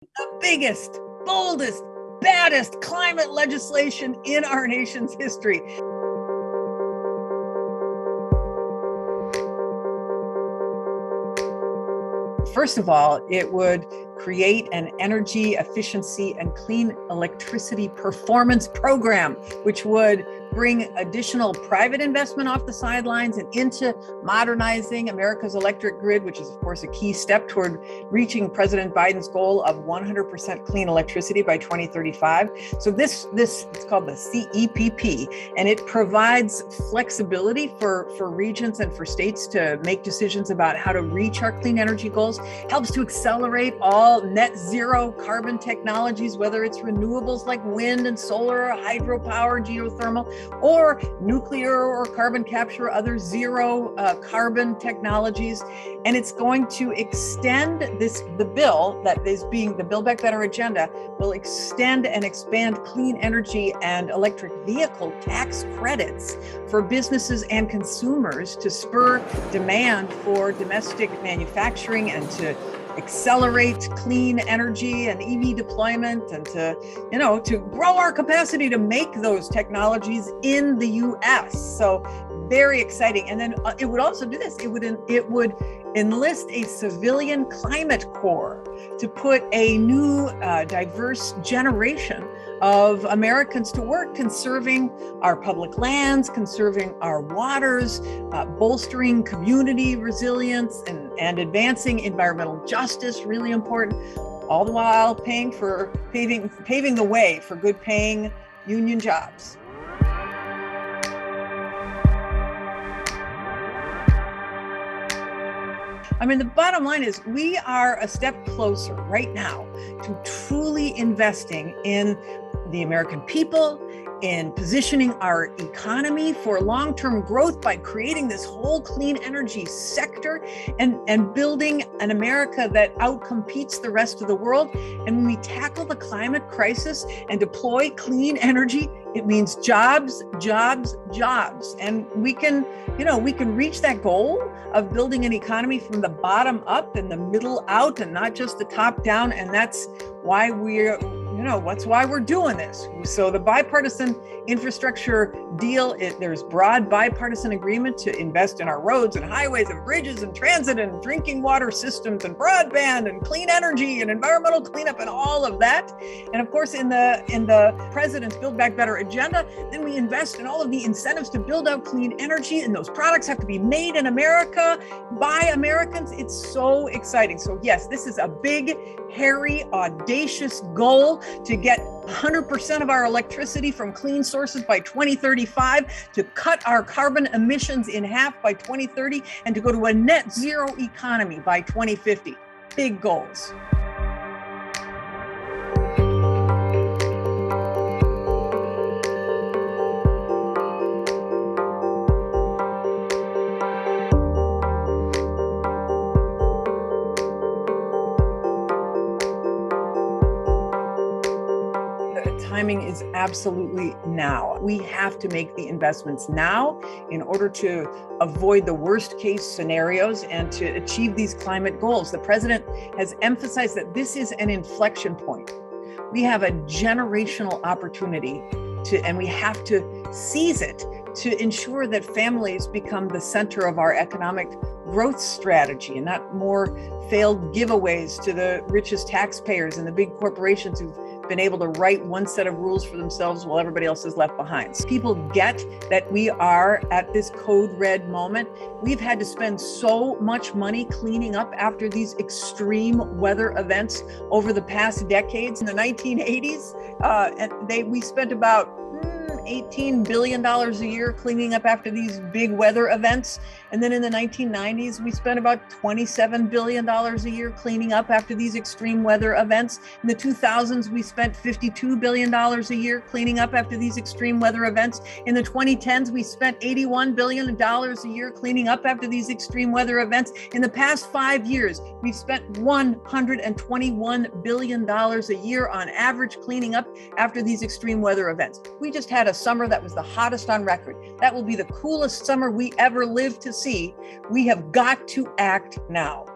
The biggest, boldest, baddest climate legislation in our nation's history. First of all, it would create an energy efficiency and clean electricity performance program, which would bring additional private investment off the sidelines and into modernizing America's electric grid, which is, of course, a key step toward reaching President Biden's goal of 100% clean electricity by 2035. So this it's called the CEPP, and it provides flexibility for regions and for states to make decisions about how to reach our clean energy goals, helps to accelerate all net zero carbon technologies, whether it's renewables like wind and solar, or hydropower, geothermal, or nuclear or carbon capture, other zero carbon technologies. And it's going to extend the bill that is being, the Build Back Better agenda will extend and expand clean energy and electric vehicle tax credits for businesses and consumers to spur demand for domestic manufacturing and to accelerate clean energy and EV deployment, and to grow our capacity to make those technologies in the US. So very exciting. And then it would also do this. It would enlist a civilian climate corps to put a new diverse generation of Americans to work conserving our public lands, conserving our waters, bolstering community resilience, and advancing environmental justice, really important, all the while paving the way for good paying union jobs. I mean, the bottom line is we are a step closer right now to truly investing in the American people, in positioning our economy for long-term growth by creating this whole clean energy sector and building an America that outcompetes the rest of the world. And when we tackle the climate crisis and deploy clean energy, it means jobs, jobs, jobs. And we can reach that goal of building an economy from the bottom up and the middle out and not just the top down. And that's why that's why we're doing this. So the bipartisan infrastructure deal, there's broad bipartisan agreement to invest in our roads and highways and bridges and transit and drinking water systems and broadband and clean energy and environmental cleanup and all of that. And of course, in the president's Build Back Better agenda, then we invest in all of the incentives to build out clean energy, and those products have to be made in America by Americans. It's so exciting. So yes, this is a big, hairy, audacious goal to get 100% of our electricity from clean sources by 2035, to cut our carbon emissions in half by 2030, and to go to a net zero economy by 2050. Big goals. Timing is absolutely now. We have to make the investments now in order to avoid the worst case scenarios and to achieve these climate goals. The president has emphasized that this is an inflection point. We have a generational opportunity and we have to seize it to ensure that families become the center of our economic growth strategy and not more failed giveaways to the richest taxpayers and the big corporations who've been able to write one set of rules for themselves while everybody else is left behind. So people get that we are at this code red moment. We've had to spend so much money cleaning up after these extreme weather events over the past decades. In the 1980s, we spent about $18 billion a year cleaning up after these big weather events. And then in the 1990s, we spent about $27 billion a year cleaning up after these extreme weather events. In the 2000s, we spent $52 billion a year cleaning up after these extreme weather events. In the 2010s, we spent $81 billion a year cleaning up after these extreme weather events. In the past 5 years, we've spent $121 billion a year on average cleaning up after these extreme weather events. We just had a summer that was the hottest on record. That will be the coolest summer we ever lived to see. We have got to act now.